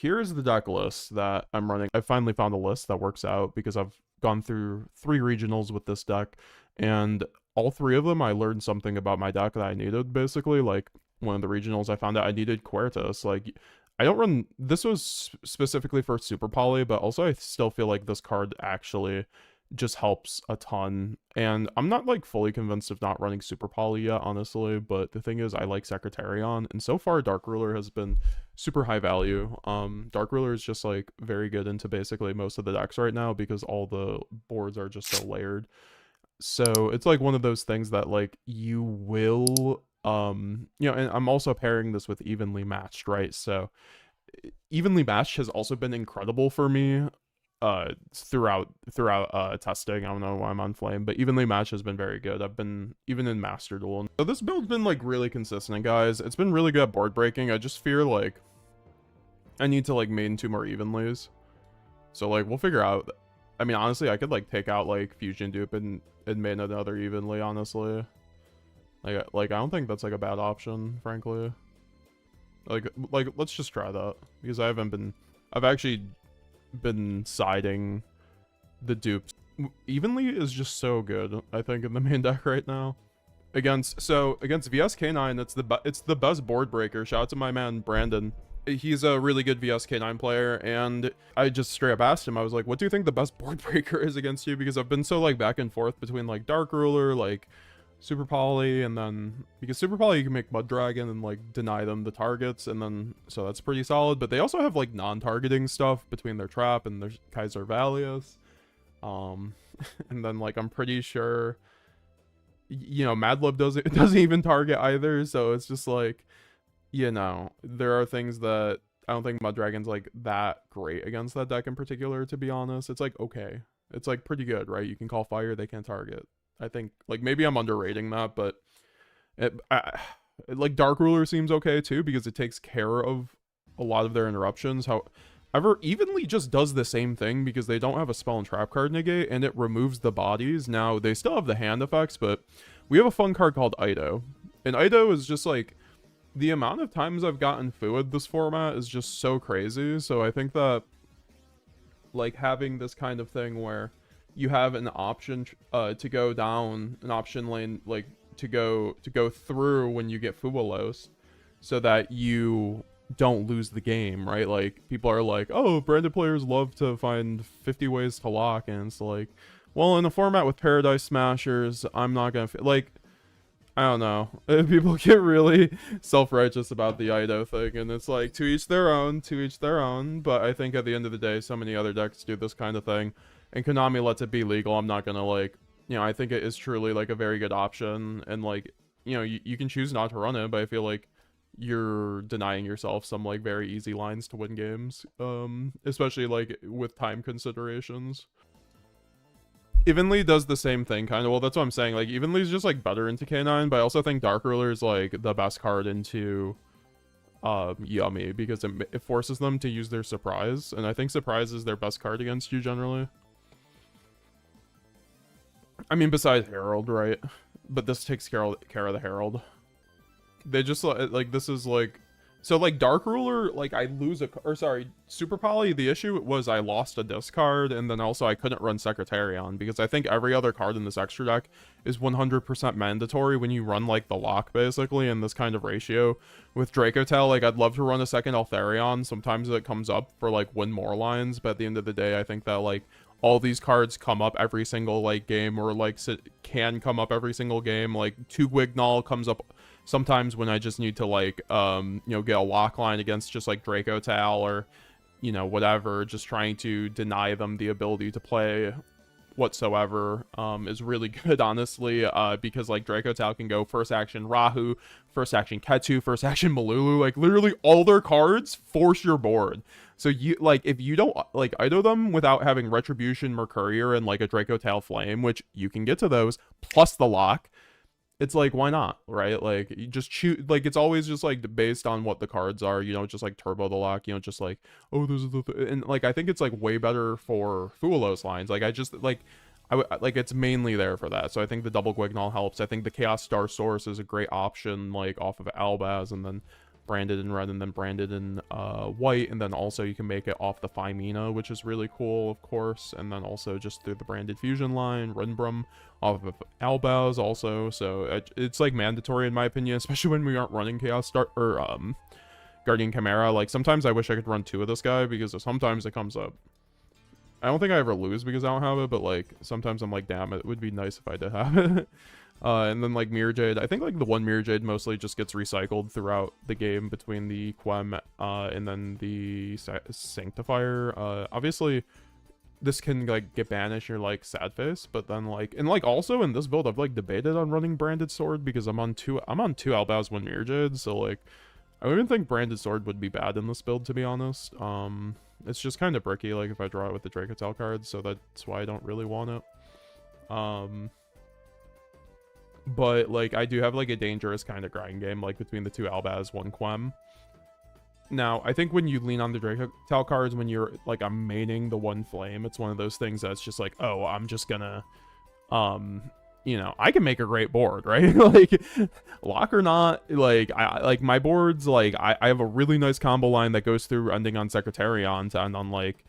here's the deck list that I'm running. I finally found a list that works out because I've gone through 3 regionals with this deck, and all 3 of them I learned something about my deck that I needed, basically. Like, one of the regionals I found out I needed Quertus. Like, I don't run... This was specifically for Super Poly, but also I still feel like this card actually just helps a ton. And I'm not, like, fully convinced of not running Super Poly yet, honestly, but the thing is, I like Secretarion, and so far Dark Ruler has been super high value. Dark Ruler is just, like, very good into basically most of the decks right now because all the boards are just so layered. So it's like one of those things that, like, you will and I'm also pairing this with Evenly Matched, right? So Evenly Matched has also been incredible for me throughout testing. I don't know why I'm on flame, but Evenly Matched has been very good. I've been even in Master Duel. So this build's been, like, really consistent, guys. It's been really good at board breaking. I just fear, like, I need to, like, main 2 more Evenlys. So, like, we'll figure out. I mean, honestly, I could, like, take out, like, Fusion Dupe and main another Evenly, honestly. Like, I don't think that's, like, a bad option, frankly. Like, let's just try that. Because I've actually been siding the dupes. Evenly is just so good, I think, in the main deck right now. Against VSK9, it's the best board breaker. Shout out to my man, Brandon. He's a really good VSK9 player, and I just straight up asked him, I was like, what do you think the best board breaker is against you? Because I've been so, like, back and forth between, like, Dark Ruler, like, Super Poly, and then because Super Poly you can make Mud Dragon and, like, deny them the targets, and then so that's pretty solid. But they also have, like, non-targeting stuff between their Trap and their Kaiser Valius. And then, like, I'm pretty sure, Madlib doesn't even target either, so it's just like, there are things that I don't think Mud Dragon's, like, that great against that deck in particular, to be honest. It's, like, okay. It's, like, pretty good, right? You can call fire, they can't target. I think, like, maybe I'm underrating that, but like, Dark Ruler seems okay, too, because it takes care of a lot of their interruptions. However, Evenly just does the same thing because they don't have a spell and trap card negate, and it removes the bodies. Now, they still have the hand effects, but we have a fun card called Ido. And Ido is just, like, the amount of times I've gotten Fuad this format is just so crazy. So I think that, like, having this kind of thing where you have an option to go down an option lane, like, to go through when you get Fualos, so that you don't lose the game, right? Like, people are like, oh, branded players love to find 50 ways to lock, and it's like, well, in a format with Paradise Smashers, I'm not gonna like, I don't know. People get really self-righteous about the Ido thing, and it's like, to each their own, but I think at the end of the day, so many other decks do this kind of thing, and Konami lets it be legal. I'm not gonna, like, I think it is truly, like, a very good option, and, like, you can choose not to run it, but I feel like you're denying yourself some, like, very easy lines to win games, especially, like, with time considerations. Evenly does the same thing, kind of. Well, that's what I'm saying. Like, Evenly's just, like, better into K9, but I also think Dark Ruler is, like, the best card into Yummy, because it forces them to use their Surprise, and I think Surprise is their best card against you, generally. I mean, besides Herald, right? But this takes care of the Herald. They just, like, this is, like... So, like, Dark Ruler, like, I lose Super Poly, the issue was I lost a discard, and then also I couldn't run Secretarion, because I think every other card in this extra deck is 100% mandatory when you run, like, the lock, basically, in this kind of ratio. With Dracotail, like, I'd love to run a second Altharion. Sometimes it comes up for, like, win more lines, but at the end of the day, I think that, like, all these cards come up every single, like, game, or, like, can come up every single game. Like, 2 Guignol comes up sometimes when I just need to, like, get a lock line against just, like, Dracotail or, whatever. Just trying to deny them the ability to play whatsoever is really good, honestly, because, like, Dracotail can go first action Rahu, first action Ketu, first action Malulu. Like, literally all their cards force your board. So, like, if you don't, like, Ido them without having Retribution, Mercurier, and, like, a Dracotail Flame, which you can get to those, plus the lock, it's like, why not, right? Like, you just choose, like, it's always just, like, based on what the cards are, just, like, turbo the lock, just, like, oh, this is and, like, I think it's, like, way better for Fualos lines. Like, I just, like, like, it's mainly there for that. So I think the double Guignol helps. I think the Chaos Star Source is a great option, like, off of Albaz, and then branded in red and then branded in white, and then also you can make it off the Phymena, which is really cool, of course, and then also just through the branded fusion line, Runbrum off of Albaz also, so it's like mandatory in my opinion, especially when we aren't running Chaos Star or Guardian Chimera. Like sometimes I wish I could run 2 of this guy because sometimes it comes up. I don't think I ever lose because I don't have it, but like sometimes I'm like, damn, it would be nice if I did have it. And then like Mirror Jade, I think like the one Mirror Jade mostly just gets recycled throughout the game between the Quem and then the Sanctifier. Obviously this can like get banished, you're like sad face, but then like, and like also in this build I've like debated on running Branded Sword because I'm on two Albaz, 1 Mirror Jade, so like I don't even think Branded Sword would be bad in this build, to be honest. It's just kind of bricky like if I draw it with the Dracotail cards, so that's why I don't really want it. But like I do have like a dangerous kind of grind game like between the 2 Albaz, 1 Quem. Now I think when you lean on the Dracotail cards when you're like I'm maining the 1 Flame, it's one of those things that's just like, oh, I'm just gonna you know, I can make a great board, right? Like lock or not, like I like my boards, like I have a really nice combo line that goes through ending on Secretarion to end on like,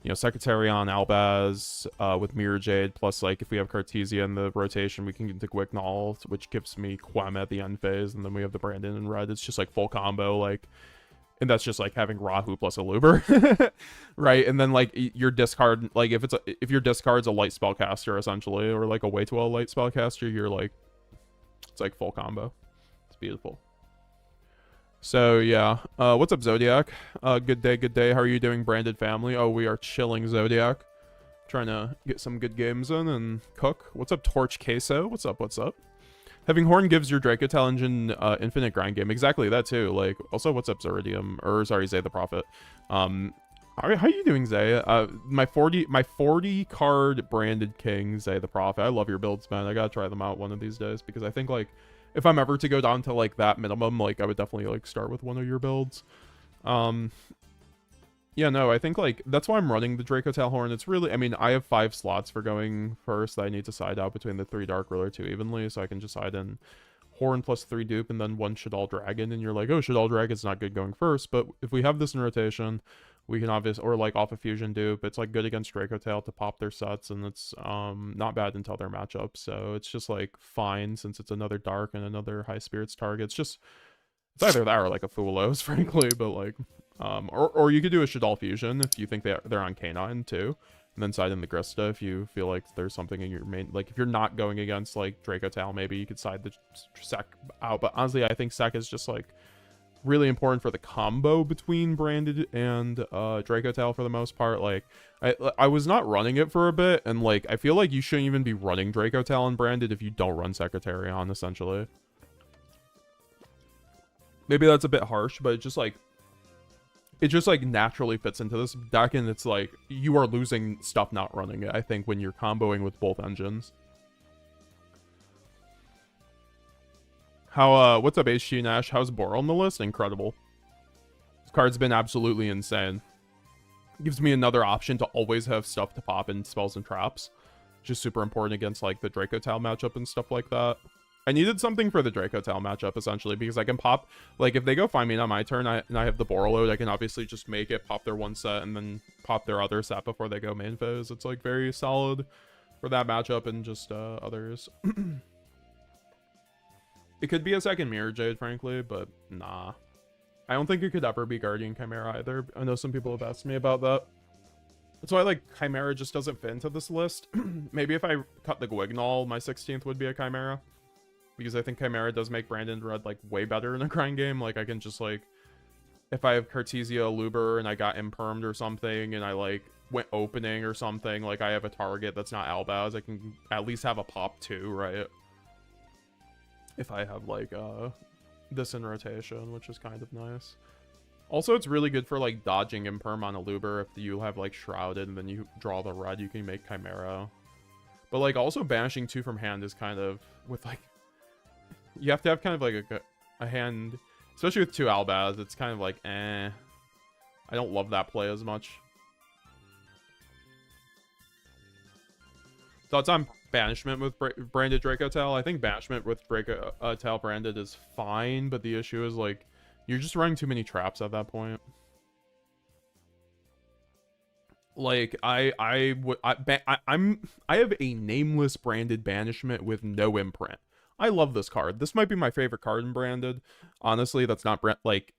you know, Secretarion, Albaz, with Mirror Jade, plus like if we have Cartesia in the rotation, we can get the Gwicknall, which gives me Quem at the end phase, and then we have the Brandon in red. It's just like full combo, like, and that's just like having Rahu plus a Luber, right? And then like your discard, like if your discard's a light spellcaster essentially, or like a way to a light spellcaster, you're like, it's like full combo. It's beautiful. So yeah, what's up Zodiac? Good day. How are you doing, Branded family? Oh, we are chilling, Zodiac. Trying to get some good games in and cook. What's up, Torch Queso? What's up? Having Horn gives your Dracotail engine infinite grind game. Exactly that too. Like also, what's up, Zeridium? Or sorry, Zay the Prophet. How are you doing, Zay? My 40 card branded king, Zay the Prophet. I love your builds, man. I gotta try them out one of these days because I think like, if I'm ever to go down to like that minimum, like I would definitely like start with one of your builds. Yeah, no, I think like that's why I'm running the Dracotail Horn. It's really, I mean, I have 5 slots for going first that I need to side out between the 3 Dark Ruler 2 evenly, so I can just side in Horn plus 3 dupe and then 1 Shaddoll Dragon, and you're like, oh, Shaddoll Dragon's not good going first, but if we have this in rotation, we can obviously, or like off a fusion dupe, it's like good against Dracotail to pop their sets, and it's not bad until their matchup, so it's just like fine since it's another dark and another high spirits target. It's either that or like a Fulos, frankly, but like or you could do a Shaddoll fusion if you think they're on Canine too, and then side in the Grista if you feel like there's something in your main, like if you're not going against like Dracotail, maybe you could side the Sec out, but honestly I think Sec is just like really important for the combo between Branded and Dracotail for the most part. Like I was not running it for a bit, and like I feel like you shouldn't even be running Dracotail and Branded if you don't run Secretarion essentially. Maybe that's a bit harsh, but it just like naturally fits into this deck, and it's like you are losing stuff not running it, I think, when you're comboing with both engines. How what's up, HG Nash? How's Boral on the list? Incredible. This card's been absolutely insane. Gives me another option to always have stuff to pop in spells and traps. Just super important against like the Dracotail matchup and stuff like that. I needed something for the Dracotail matchup essentially because I can pop, like if they go find me on my turn and I have the Borreload, I can obviously just make it pop their 1 set and then pop their other set before they go main phase. It's like very solid for that matchup and just others. It could be a second Mirror Jade, frankly, but nah. I don't think it could ever be Guardian Chimera either. I know some people have asked me about that. That's why, like, Chimera just doesn't fit into this list. Maybe if I cut the Gwignall, my 16th would be a Chimera. Because I think Chimera does make Brandon Red, like, way better in a grind game. Like, I can just, like, if I have Cartesia, Luber, and I got impermed or something, and I, like, went opening or something, like, I have a target that's not Albaz, I can at least have a pop 2, right? If I have, like, this in rotation, which is kind of nice. Also, it's really good for, like, dodging imperm on a Luber. If you have, like, Shrouded and then you draw the red, you can make Chimera. But, like, also banishing 2 from hand is kind of, with, like, you have to have kind of, like, a hand, especially with 2 Albaz, it's kind of like, eh. I don't love that play as much. Thoughts on banishment with Branded Dracotail? I think banishment with Dracotail Branded is fine, but the issue is, like, You're just running too many traps at that point. Like I have a nameless branded banishment with no imprint. I love this card. This might be my favorite card in branded. Honestly, that's not like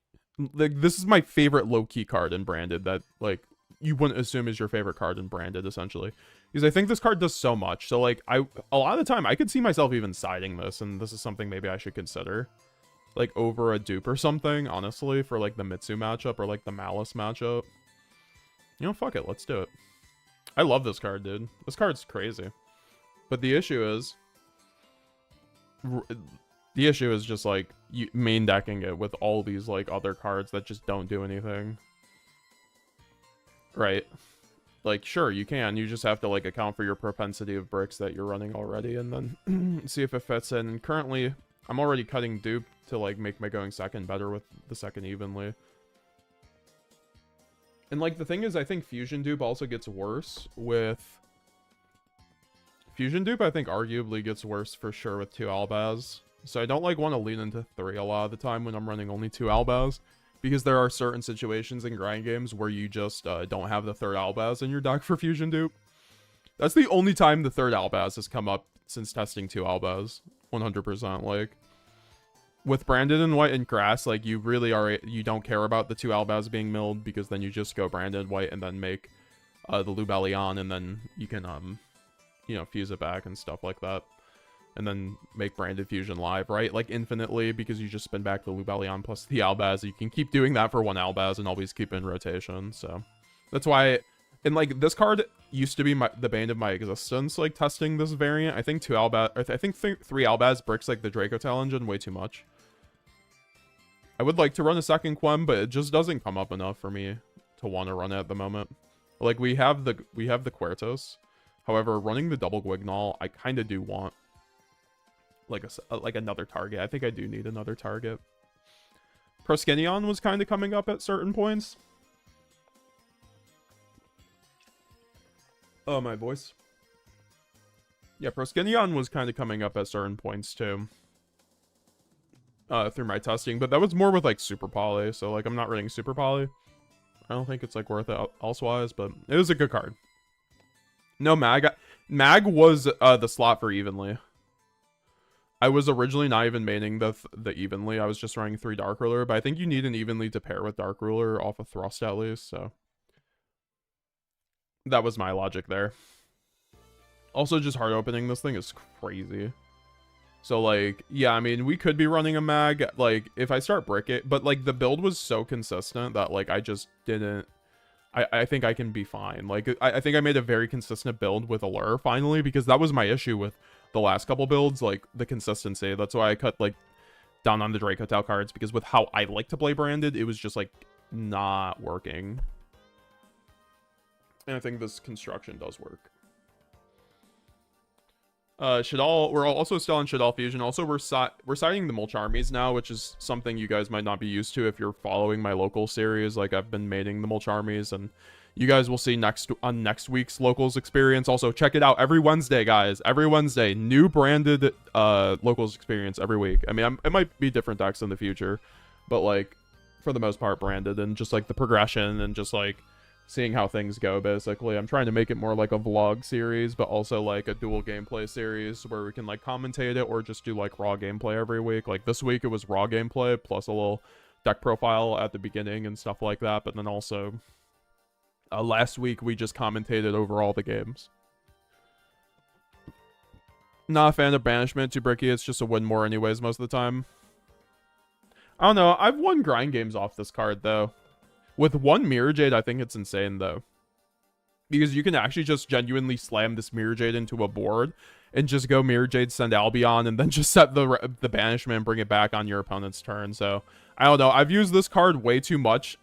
this is my favorite low-key card in branded that like you wouldn't assume is your favorite card in branded essentially. Because I think this card does so much. So like a lot of the time I could see myself even siding this, and this is something maybe I should consider. Like over a dupe or something, honestly, for like the Mitsu matchup or like the Malice matchup. You know, fuck it, let's do it. I love this card, dude. This card's crazy. But the issue is just like main decking it with all these like other cards that just don't do anything. Right? Like, sure, you can. You just have to like account for your propensity of bricks that you're running already and then see if it fits in. And currently, I'm already cutting dupe to like make my going second better with the second evenly. And, like, the thing is, I think Fusion Dupe also gets worse with... Fusion Dupe, I think, arguably gets worse for sure with 2 Albaz. So I don't, like, want to lean into 3 a lot of the time when I'm running only 2 Albaz. Because there are certain situations in grind games where you just don't have the 3rd Albaz in your deck for Fusion Dupe. That's the only time the 3rd Albaz has come up since testing 2 Albaz. 100%, like... With Branded and White and Grass, like, you really are... You don't care about the 2 Albaz being milled, because then you just go Branded White and then make the Lubellion, and then you can, you know, fuse it back and stuff like that. And then make Branded Fusion live, right? Like, infinitely, because you just spin back the Lubellion plus the Albaz. You can keep doing that for 1 Albaz and always keep in rotation, so... That's why... And, like, this card used to be the bane of my existence, like, testing this variant. I think 2 Albaz... I think 3 Albaz bricks, like, the Dracotail engine way too much. I would like to run a second Quem, but it just doesn't come up enough for me to want to run it at the moment. Like, we have the Quertos. However, running the double Guignol, I kind of do want like another target. I think I do need another target. Proskinion was kind of coming up at certain points. Oh, my voice. Yeah, Proskinion was kind of coming up at certain points too. Through my testing, but that was more with like Super Poly, so like I'm not running Super Poly. I don't think it's like worth it elsewise, but it was a good card. No, Mag was the slot for Evenly. I was originally not even maining the Evenly. I was just running 3 Dark Ruler, but I think you need an Evenly to pair with Dark Ruler off of Thrust at least, so that was my logic there. Also, just hard opening this thing is crazy. So, like, yeah, I mean, we could be running a mag, like, if I start brick it, but, like, the build was so consistent that, like, I just didn't, I think I can be fine. Like, I think I made a very consistent build with Allure, finally, because that was my issue with the last couple builds, like, the consistency. That's why I cut, like, down on the Dracotail cards, because with how I like to play Branded, it was just, like, not working. And I think this construction does work. We're also still on Shadal Fusion. Also, we're citing the Mulch Armies now, which is something you guys might not be used to if you're following my local series. Like, I've been maining the Mulch Armies, and you guys will see on next week's locals experience. Also, check it out every Wednesday, guys. Every Wednesday, new branded locals experience every week. I mean, it might be different decks in the future, but like for the most part, branded, and just like the progression and just like seeing how things go, basically. I'm trying to make it more like a vlog series, but also like a dual gameplay series where we can like commentate it or just do like raw gameplay every week. Like this week it was raw gameplay plus a little deck profile at the beginning and stuff like that, but then also last week we just commentated over all the games. Not a fan of Banishment, too bricky. It's just a win more anyways most of the time. I don't know. I've won grind games off this card though. With 1 Mirror Jade, I think it's insane, though. Because you can actually just genuinely slam this Mirror Jade into a board and just go Mirror Jade, send Albion, and then just set the Banishment and bring it back on your opponent's turn. So, I don't know. I've used this card way too much.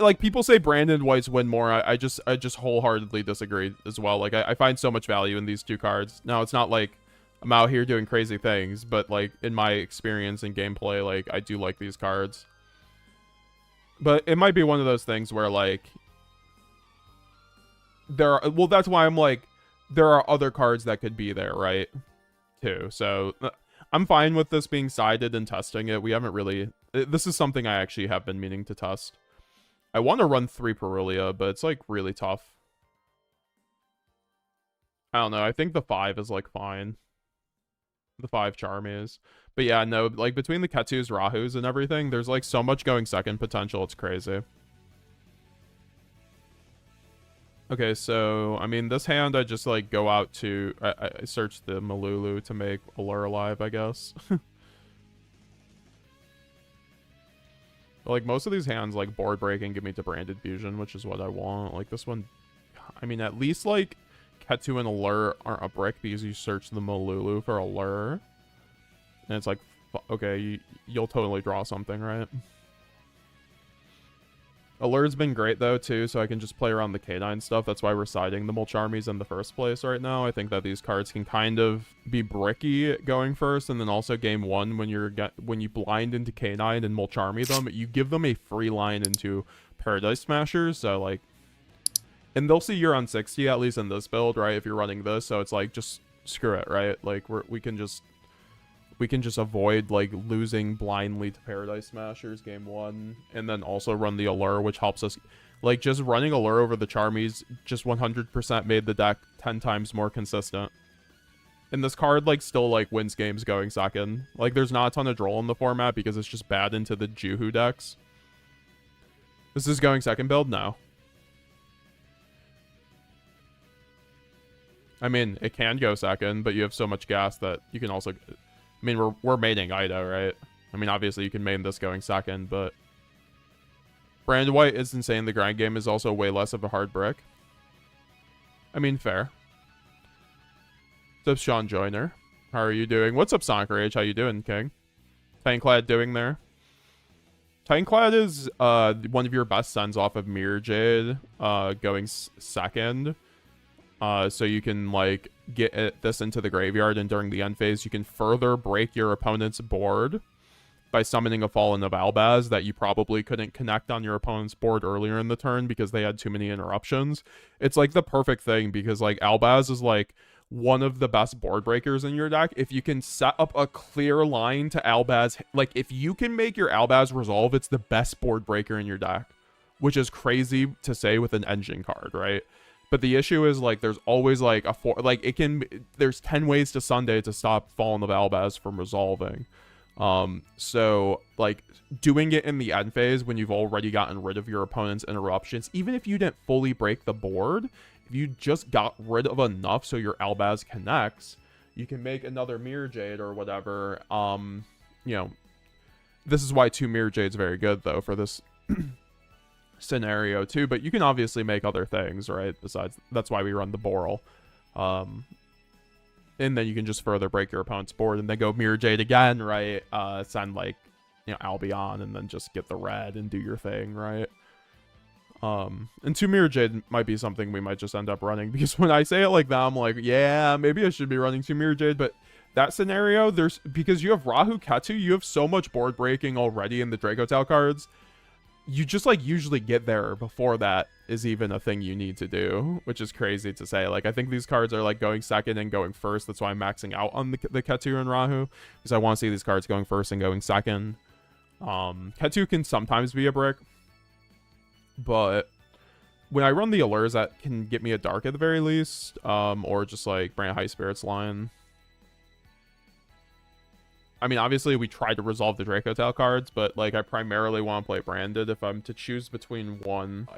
Like, people say Branded Whites win more. I just wholeheartedly disagree as well. Like, I find so much value in these 2 cards. Now, it's not like I'm out here doing crazy things, but, like, in my experience in gameplay, like, I do like these cards. But it might be one of those things where, like, well, that's why I'm like, there are other cards that could be there, right? Too. So, I'm fine with this being sided and testing it. We haven't really This is something I actually have been meaning to test. I want to run 3 Perulia, but it's, like, really tough. I don't know. I think the 5 is, like, fine. The 5 charm is. But yeah, no, like, between the Ketus, Rahus, and everything, there's, like, so much going second potential. It's crazy. Okay, so, I mean, this hand, I just, like, go out to... I search the Malulu to make Allure alive, I guess. Like, most of these hands, like, board breaking give me to Branded Fusion, which is what I want. Like, this one... I mean, at least, like, Ketu and Allure aren't a brick because you search the Malulu for Allure. And it's like, okay, you'll totally draw something, right? Allure's been great, though, too, so I can just play around the K9 stuff. That's why we're siding the Mulcharmies in the first place right now. I think that these cards can kind of be bricky going first, and then also game 1, when you blind into K9 and Mulcharmy them, you give them a free line into Paradise Smashers, so, like... And they'll see you're on 60, at least in this build, right, if you're running this, so it's like, just screw it, right? Like, we can just avoid, like, losing blindly to Paradise Smashers game 1, and then also run the Allure, which helps us... Like, just running Allure over the Charmies just 100% made the deck 10 times more consistent. And this card, like, still, like, wins games going second. Like, there's not a ton of draw in the format because it's just bad into the Juhu decks. This is going second build? No. I mean, it can go second, but you have so much gas that you can also... I mean, we're maining Ido, right? I mean, obviously you can main this going second, but... Brand White is insane. The grind game is also way less of a hard brick. I mean, fair. What's up, Sean Joyner? How are you doing? What's up, Sonic Rage? How you doing, King? Titaniklad doing there? Titaniklad is one of your best sends off of Mirror Jade going second. So you can, like, get this into the graveyard, and during the end phase, you can further break your opponent's board by summoning a Fallen of Albaz that you probably couldn't connect on your opponent's board earlier in the turn because they had too many interruptions. It's, like, the perfect thing because, like, Albaz is, like, one of the best board breakers in your deck. If you can set up a clear line to Albaz, like, if you can make your Albaz resolve, it's the best board breaker in your deck, which is crazy to say with an engine card, right? But the issue is, like, there's always, like, there's 10 ways to Sunday to stop Fallen of Albaz from resolving. So, like, doing it in the end phase when you've already gotten rid of your opponent's interruptions, even if you didn't fully break the board, if you just got rid of enough so your Albaz connects, you can make another Mirror Jade or whatever. You know, this is why 2 Mirror Jade's very good, though, for this... scenario too, but you can obviously make other things, right? Besides, that's why we run the Boral. And then you can just further break your opponent's board and then go Mirror Jade again, right? Send, like, you know, Albion and then just get the red and do your thing, right? And 2 Mirror Jade might be something we might just end up running because when I say it like that, I'm like, yeah, maybe I should be running 2 Mirror Jade, but that scenario, because you have Rahu Ketu, you have so much board breaking already in the Dracotail cards. You just, like, usually get there before that is even a thing you need to do, which is crazy to say. Like, I think these cards are, like, going second and going first. That's why I'm maxing out on the Ketu and Rahu, because I want to see these cards going first and going second. Ketu can sometimes be a brick, but when I run the Allures, that can get me a Dark at the very least, or just, like, bring a High Spirits line. I mean, obviously, we tried to resolve the Dracotail cards, but, like, I primarily want to play Branded if I'm to choose between one.